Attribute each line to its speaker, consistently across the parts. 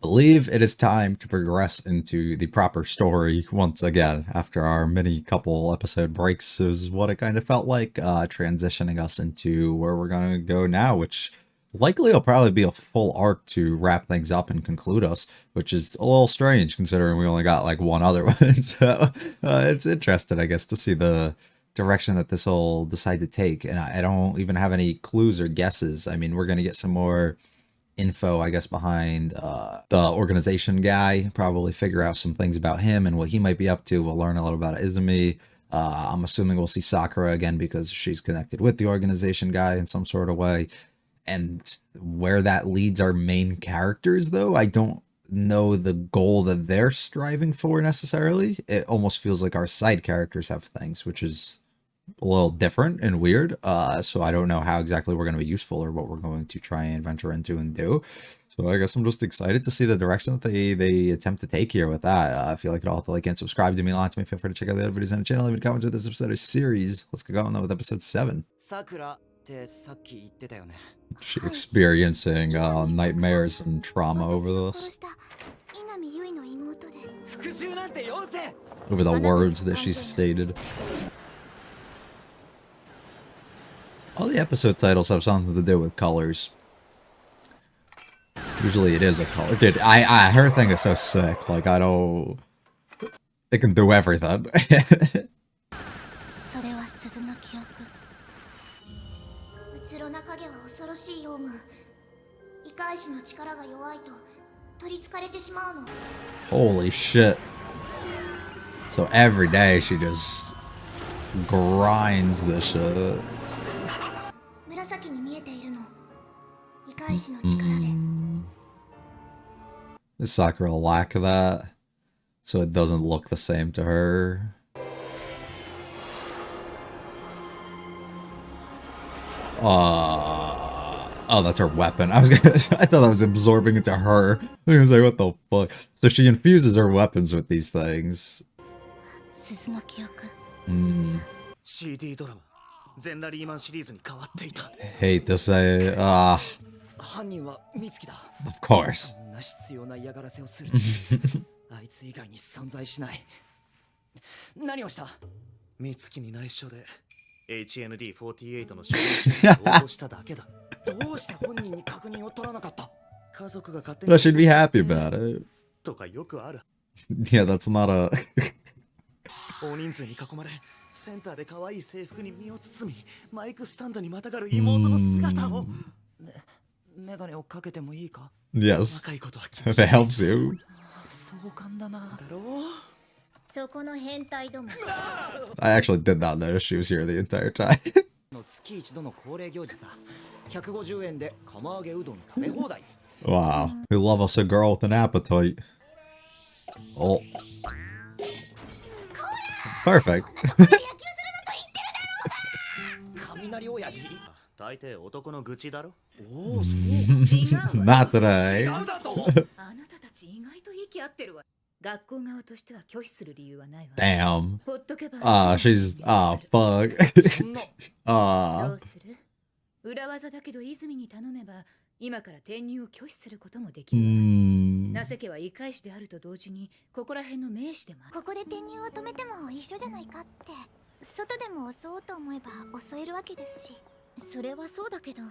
Speaker 1: believe it is time to progress into the proper story once again. After our mini couple episode breaks is what it kind of felt like, transitioning us into where we're going to go now, which likely will probably be a full arc to wrap things up and conclude us, which is a little strange considering we only got like one other one. So it's interesting, I guess, to see the direction that this will decide to take. And I don't even have any clues or guesses. I mean, we're going to get some more info, I guess, behind the organization guy, probably figure out some things about him and what he might be up to. We'll learn a little about Izumi. I'm assuming we'll see Sakura again because she's connected with the organization guy in some sort of way. And where that leads our main characters, though, I don't know the goal that they're striving for necessarily. It almost feels like our side characters have things, which is a little different and weird. So I don't know how exactly we're going to be useful or what we're going to try and venture into and do. So I guess I'm just excited to see the direction that they attempt to take here with that. I feel like it all have to like and subscribe to me a lot to me. Feel free to check out the other videos on the channel. Leave comments with this episode of series. Let's go on with episode 7. She experiencing nightmares and trauma over this. Over the words that she stated. All the episode titles have something to do with colors. Usually it is a color. Dude, her thing is so sick. Like, I don't... It can do everything. Holy shit. So every day she just grinds this shit. Does Sakura lack that? So it doesn't look the same to her? Oh, that's her weapon. I thought that was absorbing into her. I was like, what the fuck? So she infuses her weapons with these things. Hate to say it. Of course.
Speaker 2: HND48 の証明を応募しただけだ。どうして本人に確認を取らなかった？家族が勝手に
Speaker 1: That should be happy about it.
Speaker 2: とかよくある。
Speaker 1: Yeah, that's not a
Speaker 2: 大人数に囲まれ、センターで可愛い制服に身を包み、マイクスタンドにまたがる妹の姿を。メガネをかけてもいいか？
Speaker 1: Yes.
Speaker 2: 若いことは
Speaker 1: If it helps you.
Speaker 2: 壮観だな。だろう。
Speaker 1: I actually did not notice she was here the entire time. Wow, we love us a girl with an appetite. Oh. Perfect. Not today.
Speaker 3: 学校側としては拒否する理由はないわ。
Speaker 1: Damn.
Speaker 3: ほっとけば。
Speaker 1: She's fuck.
Speaker 3: どうする？裏技だけど泉に頼めば今から転入を拒否することもできる。情けは異界視であると同時にここら辺の名士でもある。
Speaker 4: ここで転入を止めても一緒じゃないかって。外でも襲おうと思えば襲えるわけですし。それはそうだけど。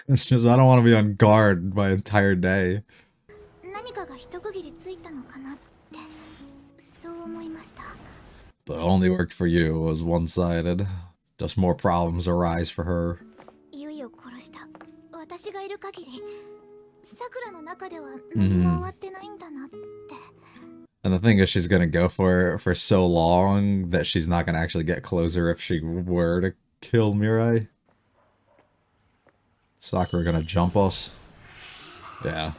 Speaker 1: It's just I don't want to be on guard my entire day.
Speaker 4: 何かが一区切りついたのかなってそう思いました。
Speaker 1: But it only worked for you. It was one-sided. Just more problems arise for her.
Speaker 4: ユイを殺した私がいる限りサクラの中では何も終わってないんだなって。
Speaker 1: And the thing is, she's gonna go for it for so long that she's not gonna actually get closer if she were to kill Mirai. Sakura gonna jump us? Yeah.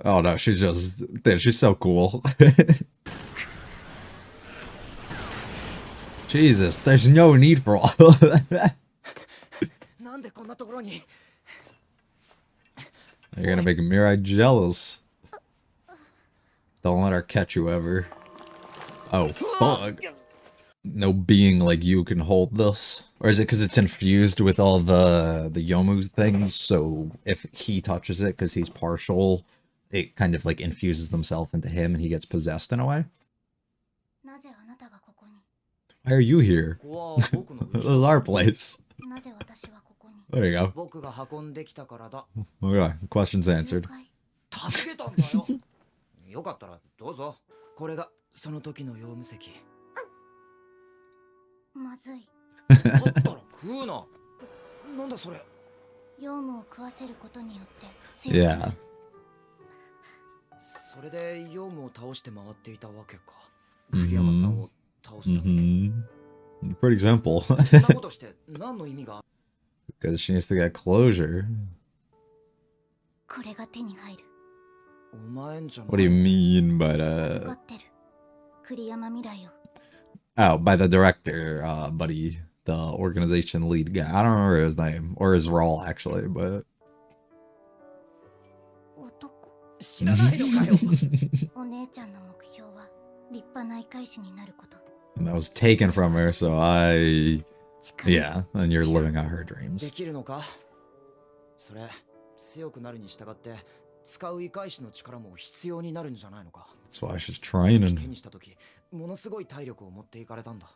Speaker 1: Oh no, she's just... Dude, she's so cool. Jesus, there's no need for all of that. You're gonna make Mirai jealous. Don't let her catch you ever. Oh, fuck. no being like you can hold this? Or is it because it's infused with all the Yomu things? So if he touches it because he's partial, it kind of like infuses themselves into him and he gets possessed in a way?
Speaker 4: なぜあなたがここに
Speaker 1: Why are you here?
Speaker 2: ここは僕の
Speaker 1: This is our place.
Speaker 4: なぜ私はここに
Speaker 1: There you go.
Speaker 2: 僕が運んできたからだ。
Speaker 1: Okay, questions answered.
Speaker 4: 了解
Speaker 2: 助けたんだよ。よかったらどうぞ。これがその時の用務席。
Speaker 4: まずい
Speaker 2: だったら食うな。なんだそれ。
Speaker 4: ヨウムを食わせることによって強くな
Speaker 1: Yeah.
Speaker 4: る
Speaker 2: それで用務を倒して回っていたわけか。栗山さんを倒すために。
Speaker 1: Pretty simple.
Speaker 2: そんなことして何の意味が
Speaker 1: Because she needs to get closure.
Speaker 4: これが手に入る
Speaker 2: お前んじゃない。
Speaker 1: What do you mean by
Speaker 4: 預
Speaker 1: that?
Speaker 4: かってる栗山未来を
Speaker 1: Oh, by the director, buddy. The organization lead guy. I don't remember his name. Or his role, actually, but...
Speaker 4: 男
Speaker 2: 知らないのかよ。
Speaker 4: お姉ちゃんの目標は立派な異界師になること
Speaker 1: And that was taken from her, so I...
Speaker 4: 力
Speaker 1: Yeah, and you're living out her
Speaker 2: で
Speaker 1: dreams.
Speaker 2: きるのかそれ、強くなるに従って使う異界師の力も必要になるんじゃないのか。
Speaker 1: That's why she's
Speaker 2: 手
Speaker 1: training.
Speaker 2: にした時、ものすごい体力を持っていかれたんだ。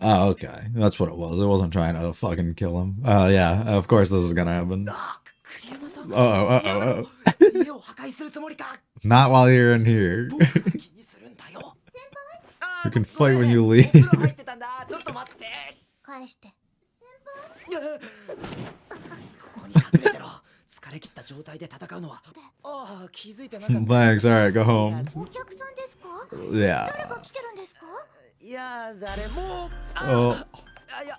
Speaker 1: Oh, okay. That's what it was. It wasn't trying to fucking kill him. Oh, yeah. Of course this is gonna happen.
Speaker 2: あ、栗山さん。
Speaker 1: Uh-oh.
Speaker 2: 家を破壊するつもりか。
Speaker 1: Not while you're in here.
Speaker 2: 僕が気にするんだよ。
Speaker 1: You can fight when you
Speaker 2: お
Speaker 1: leave.
Speaker 2: 風呂入ってたんだ。ちょっと待って。
Speaker 4: 返して
Speaker 2: ここに隠れてろ。疲れ切った状態で戦うのは。ああ、気づいてなかった。
Speaker 1: Thanks. Alright, go home.
Speaker 4: お客さんですか
Speaker 1: Yeah.
Speaker 4: 誰が来てるんですか
Speaker 2: いや、誰も。
Speaker 1: Oh.
Speaker 2: あ、いや、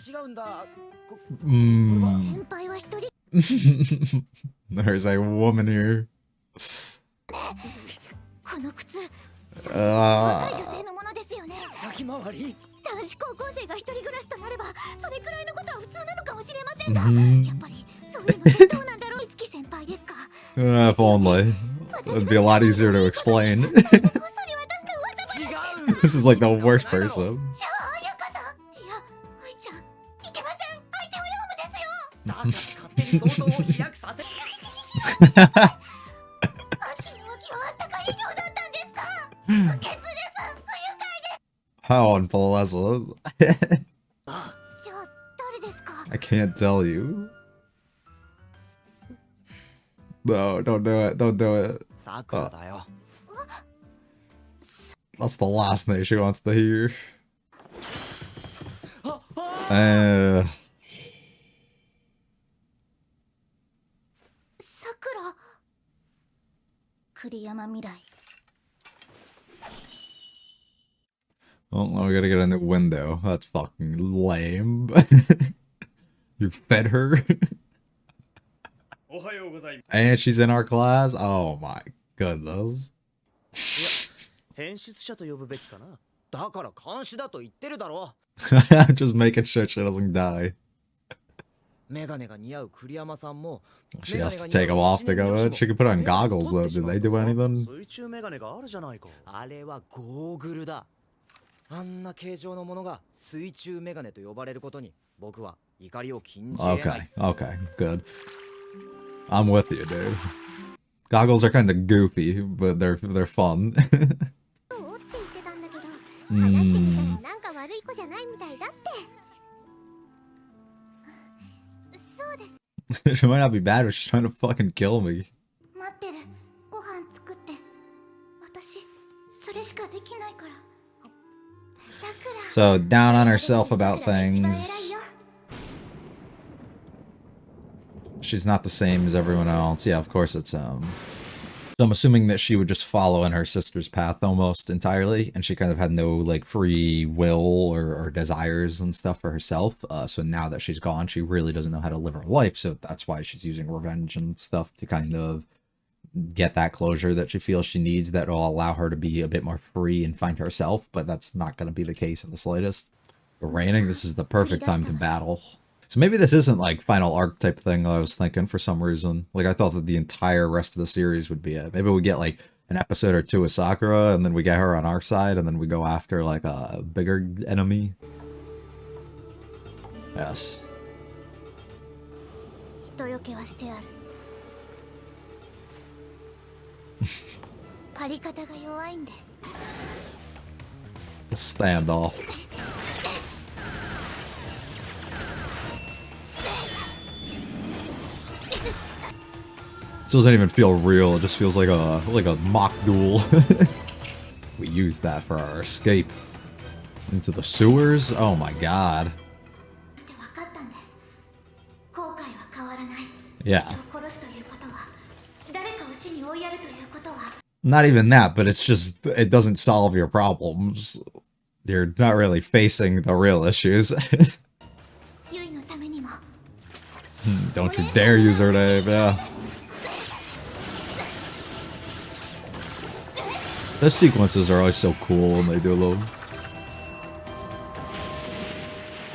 Speaker 2: 違うんだ。
Speaker 1: Mm.
Speaker 4: 先輩は一人
Speaker 1: There's a woman here.
Speaker 4: この靴若い
Speaker 1: Uh,
Speaker 4: 女性のものですよね
Speaker 2: 先回り。
Speaker 4: 男子高校生が一人暮らしとなればそれくらいのことは普通なのかもしれませんが、
Speaker 1: mhm.
Speaker 4: やっぱりそういうのってどうなんだろう五木先輩ですか
Speaker 1: If only. It'd be a lot easier to explain.
Speaker 4: こっそり私の噂
Speaker 2: 違
Speaker 4: 話
Speaker 2: う。
Speaker 1: This is like the worst person.
Speaker 4: じゃあ彩香さんいや愛ちゃんいけません相手はヨウムですよ
Speaker 2: だから勝手に想像を飛躍させ。
Speaker 4: 秋の秋はあったかい以上だったんですか不潔です不愉快です
Speaker 1: How unpleasant.
Speaker 4: じゃあ誰ですか
Speaker 1: I can't tell you. No, don't do it. Don't do it.
Speaker 2: さくらだよ。
Speaker 1: That's the last thing she wants to hear.
Speaker 2: あ、あ。
Speaker 4: さくら栗山未来
Speaker 1: Oh, we gotta get a new window. That's fucking lame. You fed her?
Speaker 5: おはようございます
Speaker 1: And she's in our class? Oh my goodness.
Speaker 5: 編出者と呼ぶべきかな
Speaker 2: だから監視だと言ってるだろ。
Speaker 1: I'm just making sure she doesn't die.
Speaker 2: メガネが似合う栗山さんも。
Speaker 1: She has to take them off to go in. She could put on goggles though. Did they do anything?
Speaker 5: 水中メガネがあるじゃないか
Speaker 2: あれはゴーグルだ。あんな形状のものが水中メガネと呼ばれることに僕は怒りを禁じ得ない
Speaker 1: Okay, okay, good. I'm with you, dude. Goggles are kind of goofy, but they're fun.
Speaker 4: おって言ってたんだけど話してみたらなんか悪い子じゃないみたいだってそうです
Speaker 1: She might not be bad, but she's trying to fucking kill me.
Speaker 4: 待ってるご飯作って私それしかできないからさくら
Speaker 1: So down on herself about
Speaker 4: さくらが一番偉い
Speaker 1: things.
Speaker 4: よ
Speaker 1: She's not the same as everyone else. Yeah, of course it's So I'm assuming that she would just follow in her sister's path almost entirely, and she kind of had no like free will or desires and stuff for herself. So now that she's gone, she really doesn't know how to live her life. So that's why she's using revenge and stuff to kind of get that closure that she feels she needs that will allow her to be a bit more free and find herself. But that's not going to be the case in the slightest. But raining, this is the perfect time to battle. So maybe this isn't like final arc type thing I was thinking for some reason. Like I thought that the entire rest of the series would be it. Maybe we get like an episode or two with Sakura, and then we get her on our side, and then we go after like a bigger enemy. Yes.
Speaker 4: 人よけはしてある。張り方が弱いんです。
Speaker 1: The standoff. This doesn't even feel real. It just feels like a mock duel. We used that for our escape into the sewers. Oh my god.
Speaker 4: して分かったんです。後悔は変わらない。
Speaker 1: Yeah.
Speaker 4: 人を殺すということは、誰かを死に追いやるということは。
Speaker 1: Not even that, but it's just it doesn't solve your problems. You're not really facing the real issues.
Speaker 4: ユイのためにも。
Speaker 1: Don't you dare use her name, yeah. The sequences are always so cool when they do them.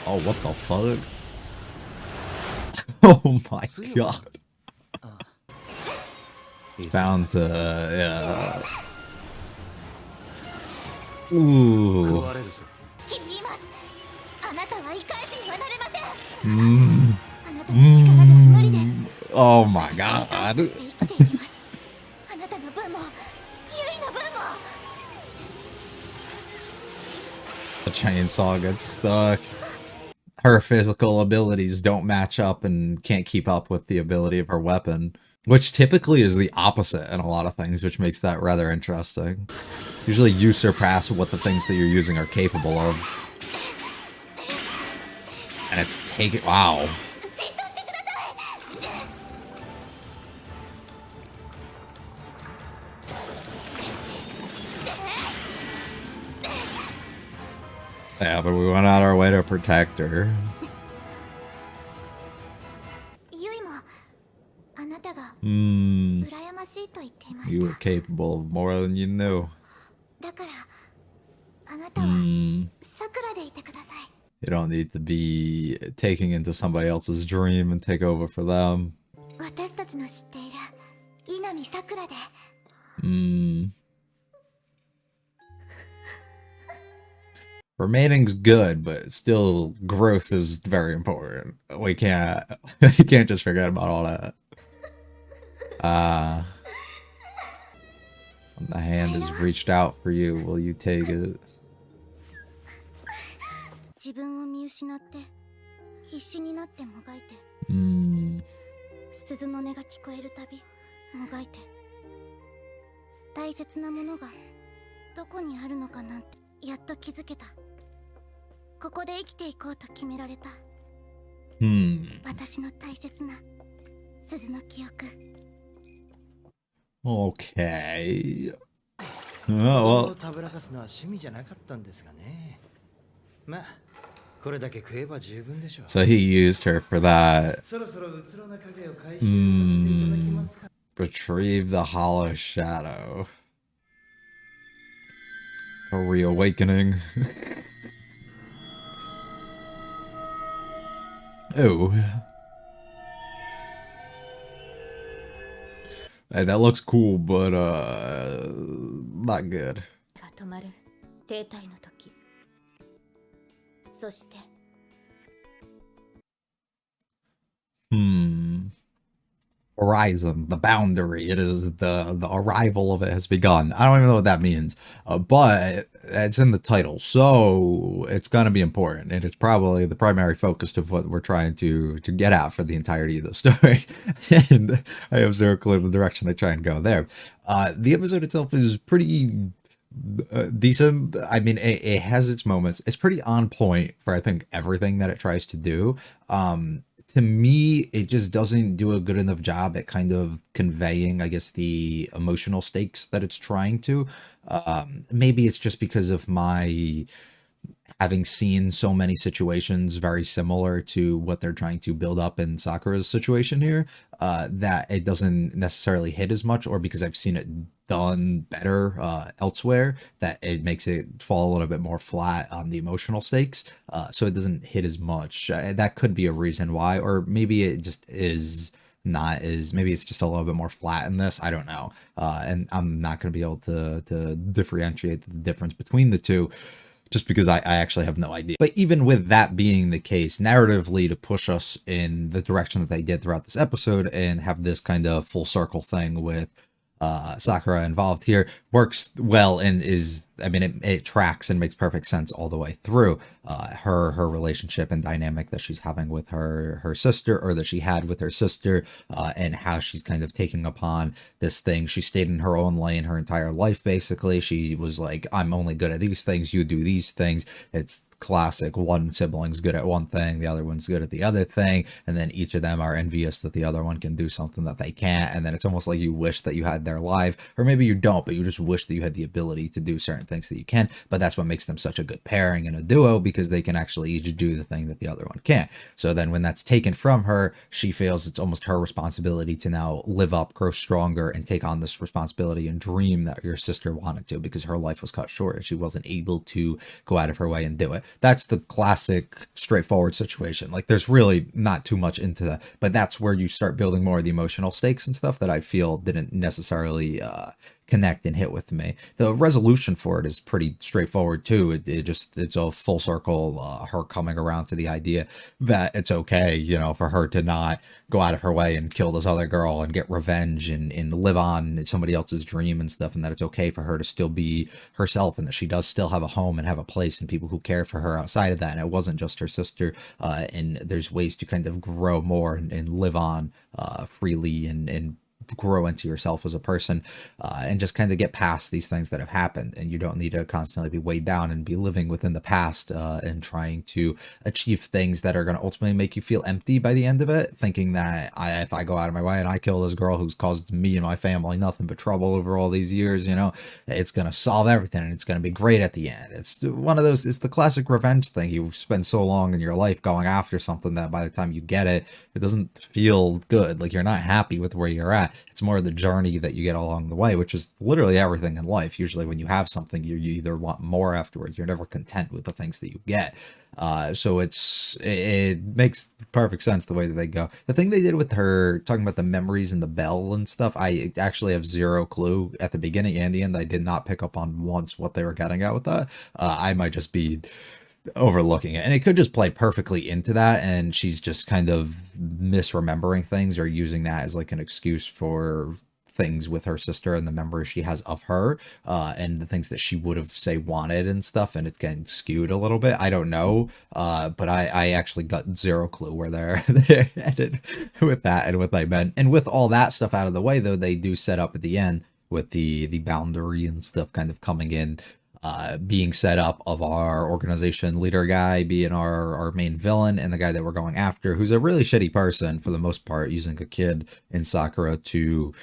Speaker 1: Oh, what the fuck? Oh my god. It's bound to, yeah. Ooh.
Speaker 5: 食われるぞ。
Speaker 4: 君います。あなたは異界人にはなれません。あなたの力では無理です。
Speaker 1: Oh my
Speaker 4: 生
Speaker 1: god.
Speaker 4: きていきます。あなたの分も、ユイの分も。
Speaker 1: The chainsaw gets stuck. Her physical abilities don't match up and can't keep up with the ability of her weapon, which typically is the opposite in a lot of things, which makes that rather interesting. Usually you surpass what the things that you're using are capable of. And it's taking... Wow.
Speaker 4: じっとしてください。
Speaker 1: Yeah, but we went out our way to protect her.
Speaker 4: ユイもあなたが
Speaker 1: Hmm.
Speaker 4: 羨ましいと言っていまし
Speaker 1: You were
Speaker 4: た。
Speaker 1: capable of more than you knew.
Speaker 4: だからあなたは
Speaker 1: Hmm.
Speaker 4: さくらでいてください。
Speaker 1: You don't need to be taking into somebody else's dream and take over for them.
Speaker 4: 私たちの知っている稲見さくらで。
Speaker 1: Hmm. Remaining's good, but still growth is very important. We can't you can't just forget about all that. When the hand is reached out for you, will you take it?
Speaker 4: 自分を見失って必死になってもがいて、
Speaker 1: Hmm.
Speaker 4: 鈴の音が聞こえるたびもがいて、大切なものがどこにあるのかなんてやっと気づけた。ここで生きていこうと決められた。
Speaker 1: Hmm.
Speaker 4: 私の大切な鈴の記憶。
Speaker 1: Okay.
Speaker 5: 子
Speaker 1: Oh,
Speaker 5: 供を
Speaker 1: well,
Speaker 5: たぶらかすのは趣味じゃなかったんですがね。まあ、これだけ食えば十分でしょう。
Speaker 1: so he used her for that.
Speaker 5: そろそろうつろな影を回収させていただきますか。
Speaker 1: Retrieve the hollow shadow. A reawakening. Oh. Hey, that looks cool, but not good.
Speaker 4: が止まる停滞の時。そして
Speaker 1: Horizon, the boundary. It is the arrival of it has begun. I don't even know what that means, but it's in the title, so it's gonna be important, and it's probably the primary focus of what we're trying to get at for the entirety of the story. And I have zero clue the direction they try and go there. The episode itself is pretty decent. I mean, it has its moments. It's pretty on point for I think everything that it tries to do. To me, it just doesn't do a good enough job at kind of conveying, I guess, the emotional stakes that it's trying to. Maybe it's just because of my having seen so many situations very similar to what they're trying to build up in Sakura's situation here, that it doesn't necessarily hit as much, or because I've seen it done better elsewhere, that it makes it fall a little bit more flat on the emotional stakes, so it doesn't hit as much. That could be a reason why, or maybe it just is not as, maybe it's just a little bit more flat in this. I don't know. And I'm not going to be able to differentiate the difference between the two, just because I actually have no idea. But even with that being the case, narratively, to push us in the direction that they did throughout this episode and have this kind of full circle thing with Sakura involved here, works well and is, I mean, it tracks and makes perfect sense all the way through. Her relationship and dynamic that she's having with her sister, or that she had with her sister, and how she's kind of taking upon this thing. She stayed in her own lane her entire life, basically. She was like, I'm only good at these things, you do these things. It's classic, one sibling's good at one thing, the other one's good at the other thing, and then each of them are envious that the other one can do something that they can't, and then it's almost like you wish that you had their life, or maybe you don't, but you just wish that you had the ability to do certain things that you can. But that's what makes them such a good pairing and a duo, because they can actually each do the thing that the other one can't. So then when that's taken from her, she feels it's almost her responsibility to now live up, grow stronger, and take on this responsibility and dream that your sister wanted to, because her life was cut short and she wasn't able to go out of her way and do it. That's the classic straightforward situation. Like, there's really not too much into that, but that's where you start building more of the emotional stakes and stuff that I feel didn't necessarily connect and hit with me. The resolution for it is pretty straightforward too. It's a full circle, her coming around to the idea that it's okay, you know, for her to not go out of her way and kill this other girl and get revenge and live on somebody else's dream and stuff, and that it's okay for her to still be herself, and that she does still have a home and have a place and people who care for her outside of that, and it wasn't just her sister, and there's ways to kind of grow more and live on freely and grow into yourself as a person, and just kind of get past these things that have happened. And you don't need to constantly be weighed down and be living within the past, and trying to achieve things that are going to ultimately make you feel empty by the end of it, thinking that if I go out of my way and I kill this girl who's caused me and my family nothing but trouble over all these years, you know, it's going to solve everything and it's going to be great at the end. It's one of those, it's the classic revenge thing. You spend so long in your life going after something that by the time you get it, it doesn't feel good. Like, you're not happy with where you're at. It's more the journey that you get along the way, which is literally everything in life. Usually when you have something, you either want more afterwards. You're never content with the things that you get. So it makes perfect sense the way that they go. The thing they did with her talking about the memories and the bell and stuff, I actually have zero clue at the beginning and the end. I did not pick up on once what they were getting at with that. I might just be overlooking it, and it could just play perfectly into that, and she's just kind of misremembering things or using that as like an excuse for things with her sister and the memories she has of her, and the things that she would have say wanted and stuff, and it's getting skewed a little bit. I don't know, but I actually got zero clue where they're headed with that and what they meant. And with all that stuff out of the way, though, they do set up at the end with the boundary and stuff kind of coming in, being set up of our organization leader guy being our main villain, and the guy that we're going after, who's a really shitty person for the most part, using a kid in Sakura to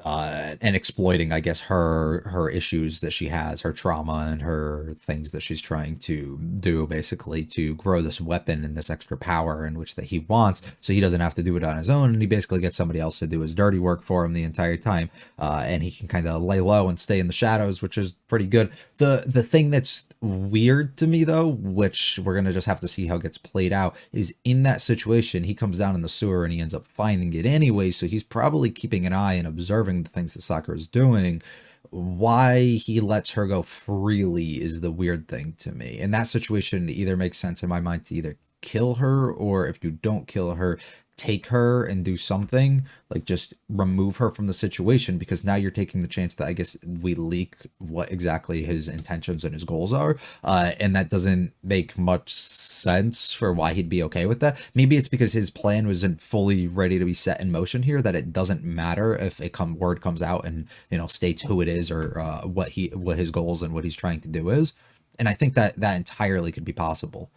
Speaker 1: and exploiting, I guess, her issues that she has, her trauma and her things that she's trying to do, basically to grow this weapon and this extra power in which that he wants, so he doesn't have to do it on his own, and he basically gets somebody else to do his dirty work for him the entire time, and he can kind of lay low and stay in the shadows, which is pretty good. The thing that's weird to me, though, which we're gonna just have to see how it gets played out, is in that situation he comes down in the sewer and he ends up finding it anyway, so he's probably keeping an eye and observing the things that Sakura is doing. Why he lets her go freely is the weird thing to me. In that situation, it either makes sense in my mind to either kill her, or if you don't kill her, take her and do something, like just remove her from the situation, because now you're taking the chance that I guess we leak what exactly his intentions and his goals are, and that doesn't make much sense for why he'd be okay with that. Maybe it's because his plan wasn't fully ready to be set in motion here, that it doesn't matter if word comes out and, you know, states who it is, or what his goals and what he's trying to do is. And I think that entirely could be possible,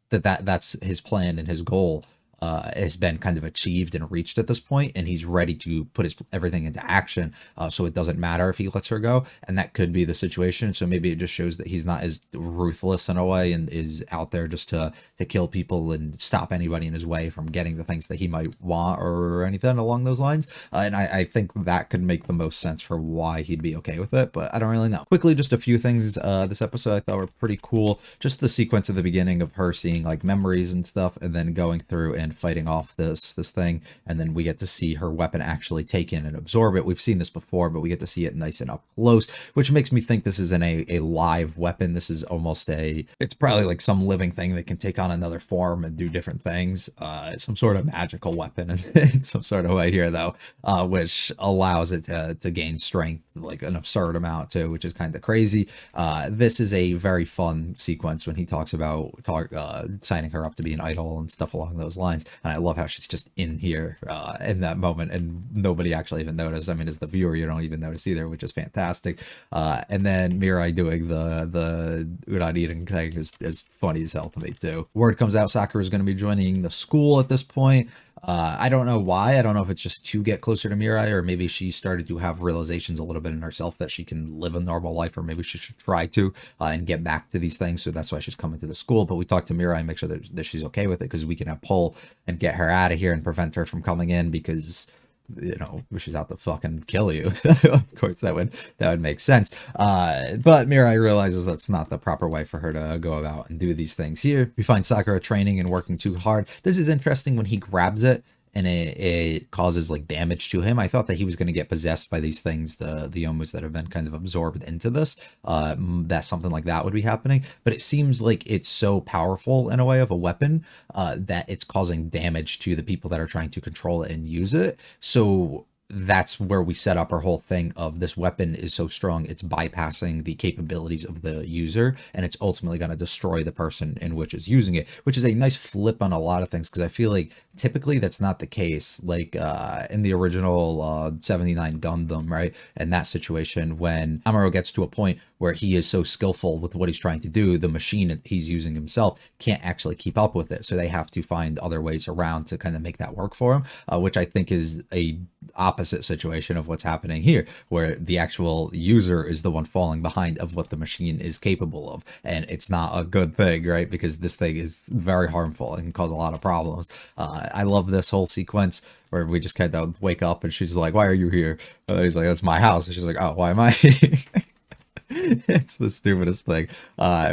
Speaker 1: that's his plan and his goal has been kind of achieved and reached at this point, and he's ready to put everything into action, so it doesn't matter if he lets her go. And that could be the situation. So maybe it just shows that he's not as ruthless in a way, and is out there just to kill people and stop anybody in his way from getting the things that he might want, or anything along those lines. And I think that could make the most sense for why he'd be okay with it, but I don't really know. Quickly, just a few things this episode I thought were pretty cool. Just the sequence at the beginning of her seeing like memories and stuff, and then going through and hand fighting off this thing, and then we get to see her weapon actually take in and absorb it. We've seen this before, but we get to see it nice and up close, which makes me think this isn't a live weapon. This is almost it's probably like some living thing that can take on another form and do different things. Some sort of magical weapon in some sort of way here, though, which allows it to gain strength like an absurd amount too, which is kind of crazy. This is a very fun sequence when he talks about signing her up to be an idol and stuff along those lines, and I love how she's just in here in that moment and nobody actually even noticed. I mean, as the viewer, you don't even notice either, which is fantastic. And then Mirai doing the udon eating thing is funny as hell to me too. Word comes out Sakura is going to be joining the school at this point. I don't know why. I don't know if it's just to get closer to Mirai, or maybe she started to have realizations a little bit in herself that she can live a normal life, or maybe she should try to and get back to these things. So that's why she's coming to the school. But we talk to Mirai and make sure that she's okay with it, because we can have pull and get her out of here and prevent her from coming in, because she's out to fucking kill you. Of course, that would make sense. But Mirai realizes that's not the proper way for her to go about and do these things here. We find Sakura training and working too hard. This is interesting when he grabs it and it causes like damage to him. I thought that he was going to get possessed by these things, the Yomus that have been kind of absorbed into this, that something like that would be happening. But it seems like it's so powerful in a way of a weapon that it's causing damage to the people that are trying to control it and use it. So that's where we set up our whole thing of this weapon is so strong, it's bypassing the capabilities of the user, and it's ultimately going to destroy the person in which is using it, which is a nice flip on a lot of things, because I feel like typically that's not the case. Like in the original 79 Gundam, right? In that situation, when Amuro gets to a point where he is so skillful with what he's trying to do, the machine that he's using himself can't actually keep up with it. So they have to find other ways around to kind of make that work for him, which I think is a opposite situation of what's happening here, where the actual user is the one falling behind of what the machine is capable of. And it's not a good thing, right? Because this thing is very harmful and can cause a lot of problems. I love this whole sequence where we just kind of wake up and she's like, "Why are you here?" And he's like, "It's my house." And she's like, "Oh, why am I?" It's the stupidest thing.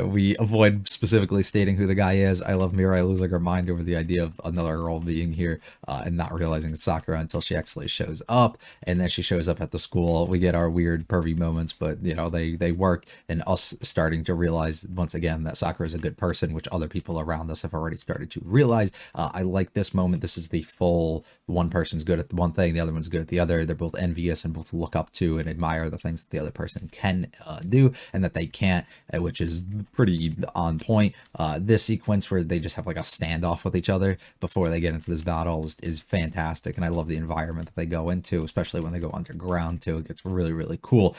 Speaker 1: We avoid specifically stating who the guy is. I love Mirai losing her mind over the idea of another girl being here and not realizing it's Sakura until she actually shows up. And then she shows up at the school. We get our weird pervy moments, but they work, and us starting to realize once again that Sakura is a good person, which other people around us have already started to realize. I like this moment. This is the full one person's good at one thing, the other one's good at the other. They're both envious and both look up to and admire the things that the other person can do and that they can't, which is pretty on point. This sequence where they just have like a standoff with each other before they get into this battle is fantastic, and I love the environment that they go into, especially when they go underground too. It gets really, really cool.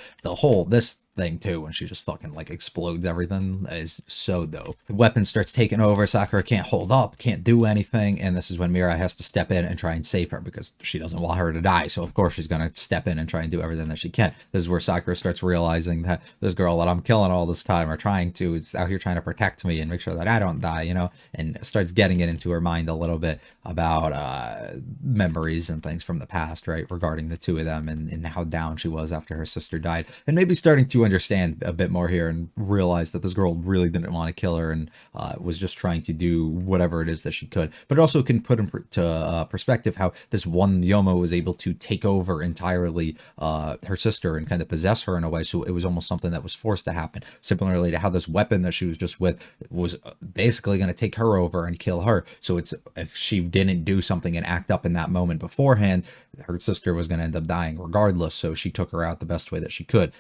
Speaker 1: This thing too, when she just fucking like explodes everything, is so dope. The weapon starts taking over. Sakura can't hold up, can't do anything, and this is when Mirai has to step in and try and save her, because she doesn't want her to die. So of course she's gonna step in and try and do everything that she can. This is where Sakura starts realizing that this girl that I'm killing all this time, or trying to, is out here trying to protect me and make sure that I don't die, and starts getting it into her mind a little bit about memories and things from the past, right, regarding the two of them, and how down she was after her sister died, and maybe starting to understand a bit more here and realize that this girl really didn't want to kill her and was just trying to do whatever it is that she could. But it also can put into perspective how this one Yomo was able to take over entirely her sister and kind of possess her in a way, so it was almost something that was forced to happen. Similarly to how this weapon that she was just with was basically going to take her over and kill her. So it's, if she didn't do something and act up in that moment beforehand, her sister was going to end up dying regardless. So she took her out the best way that she could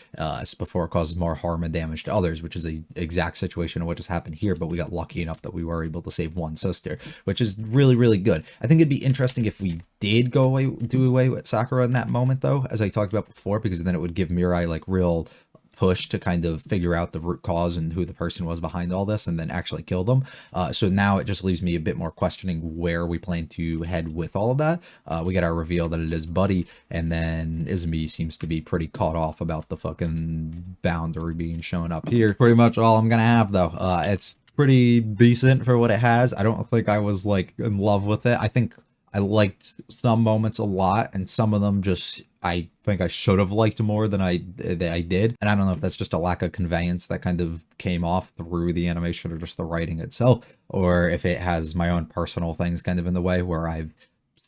Speaker 1: before it causes more harm and damage to others, which is the exact situation of what just happened here. But we got lucky enough that we were able to save one sister, which is really, really good. I think it'd be interesting if we did do away with Sakura in that moment, though, as I talked about before, because then it would give Mirai like real push to kind of figure out the root cause and who the person was behind all this, and then actually kill them. So now it just leaves me a bit more questioning where we plan to head with all of that. We get our reveal that it is Buddy, and then Izumi seems to be pretty caught off about the fucking boundary being shown up here. Pretty much all I'm gonna have, though. It's pretty decent for what it has. I don't think I was like in love with it. I think I liked some moments a lot, and some of them just I think I should have liked more than I did. And I don't know if that's just a lack of conveyance that kind of came off through the animation or just the writing itself, or if it has my own personal things kind of in the way where I've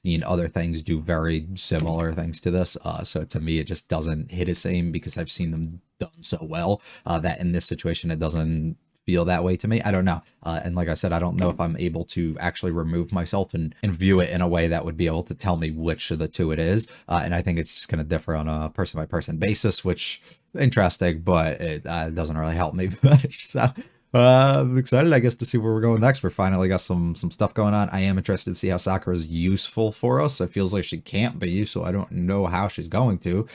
Speaker 1: seen other things do very similar things to this. So to me, it just doesn't hit the same because I've seen them done so well that in this situation, it doesn't feel that way to me. I don't know. And like I said, I don't know if I'm able to actually remove myself and view it in a way that would be able to tell me which of the two it is. And I think it's just going to differ on a person by person basis, which interesting, but it doesn't really help me much. So I'm excited, I guess, to see where we're going next. We're finally got some stuff going on. I am interested to see how Sakura is useful for us. It feels like she can't be, so I don't know how she's going to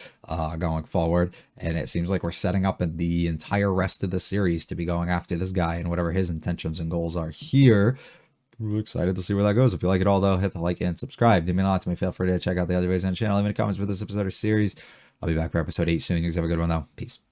Speaker 1: going forward. And it seems like we're setting up the entire rest of the series to be going after this guy and whatever his intentions and goals are here. We're excited to see where that goes. If you like it all, though, hit the like and subscribe. It mean a lot to me. Feel free to check out the other videos on the channel. Leave any comments for this episode or series. I'll be back for episode 8 soon. You guys have a good one, though. Peace.